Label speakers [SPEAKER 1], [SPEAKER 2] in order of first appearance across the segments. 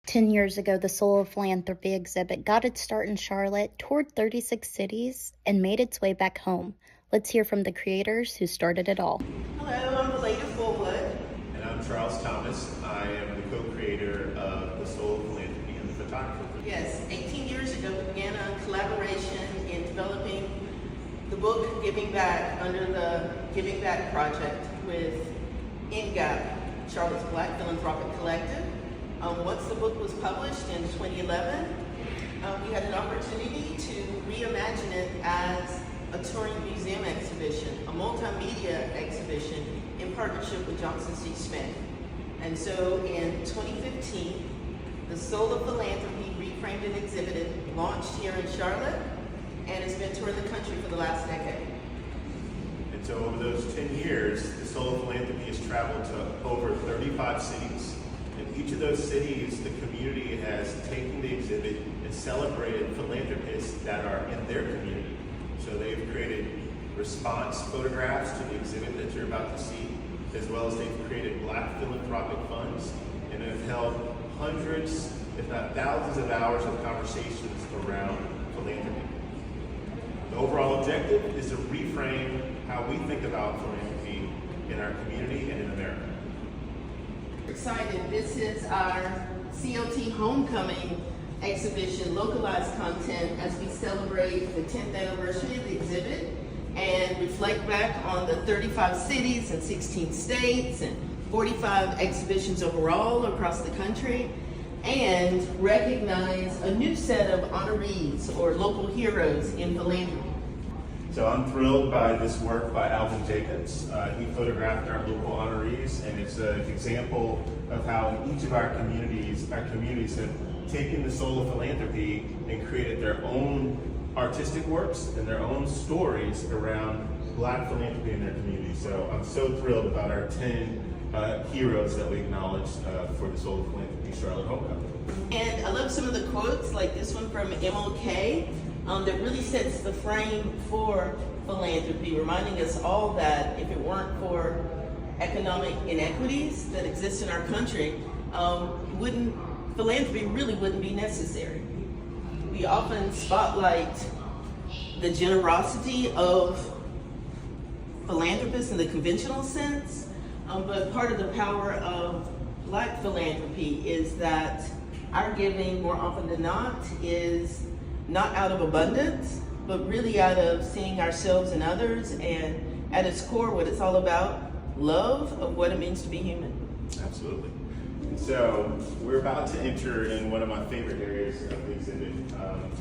[SPEAKER 1] 10 years ago, the Soul of Philanthropy exhibit got its start in Charlotte, toured 36 cities, and made its way back home. Let's hear from the creators who started it all.
[SPEAKER 2] Hello, I'm Valaida Fullwood.
[SPEAKER 3] And I'm Charles Thomas. I am the co-creator of the Soul of Philanthropy and the photographer.
[SPEAKER 2] Yes, 18 years ago we began a collaboration in developing the book Giving Back under the Giving Back Project with NGAP, Charlotte's Black Philanthropic Collective. Once the book was published in 2011, we had an opportunity to reimagine it as a touring museum exhibition, a multimedia exhibition in partnership with Johnson C. Smith. And so in 2015, the Soul of Philanthropy Reframed and Exhibited launched here in Charlotte and has been touring the country for the last decade.
[SPEAKER 3] And so over those 10 years, the Soul of Philanthropy has traveled to over 35 cities. In each of those cities, the community has taken the exhibit and celebrated philanthropists that are in their community. So they've created response photographs to the exhibit that you're about to see, as well as they've created Black philanthropic funds and have held hundreds, if not thousands of hours of conversations around philanthropy. The overall objective is to reframe how we think about philanthropy in our community and in America.
[SPEAKER 2] Excited. This is our CLT Homecoming exhibition, localized content, as we celebrate the 10th anniversary of the exhibit and reflect back on the 35 cities and 16 states and 45 exhibitions overall across the country, and recognize a new set of honorees or local heroes in philanthropy.
[SPEAKER 3] So I'm thrilled by this work by Alvin Jacobs. He photographed our local honorees, and it's an example of how in each of our communities have taken the Soul of Philanthropy and created their own artistic works and their own stories around Black philanthropy in their community. So I'm so thrilled about our 10 heroes that we acknowledged for the Soul of Philanthropy Charlotte Homecoming.
[SPEAKER 2] And I love some of the quotes, like this one from MLK, that really sets the frame for philanthropy, reminding us all that if it weren't for economic inequities that exist in our country, philanthropy really wouldn't be necessary. We often spotlight the generosity of philanthropists in the conventional sense, but part of the power of Black philanthropy is that our giving, more often than not, is not out of abundance, but really out of seeing ourselves and others, and at its core, what it's all about, love of what it means to be human.
[SPEAKER 3] Absolutely. And so we're about to enter in one of my favorite areas of the exhibit,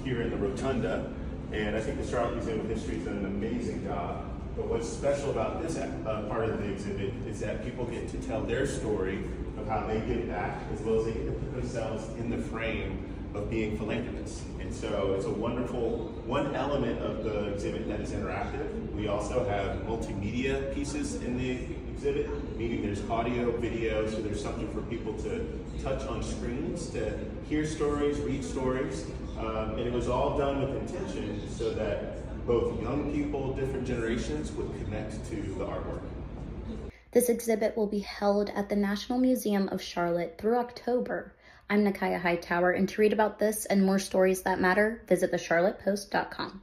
[SPEAKER 3] here in the Rotunda, and I think the Charlotte Museum of History has done an amazing job. But what's special about this part of the exhibit is that people get to tell their story of how they give back, as well as they get to put themselves in the frame of being philanthropists. And so it's a wonderful, one element of the exhibit that is interactive. We also have multimedia pieces in the exhibit, meaning there's audio, video, so there's something for people to touch on screens, to hear stories, read stories. And it was all done with intention so that both young people, different generations, would connect to the artwork.
[SPEAKER 1] This exhibit will be held at the National Museum of Charlotte through October. I'm Nakaya Hightower, and to read about this and more stories that matter, visit thecharlottepost.com.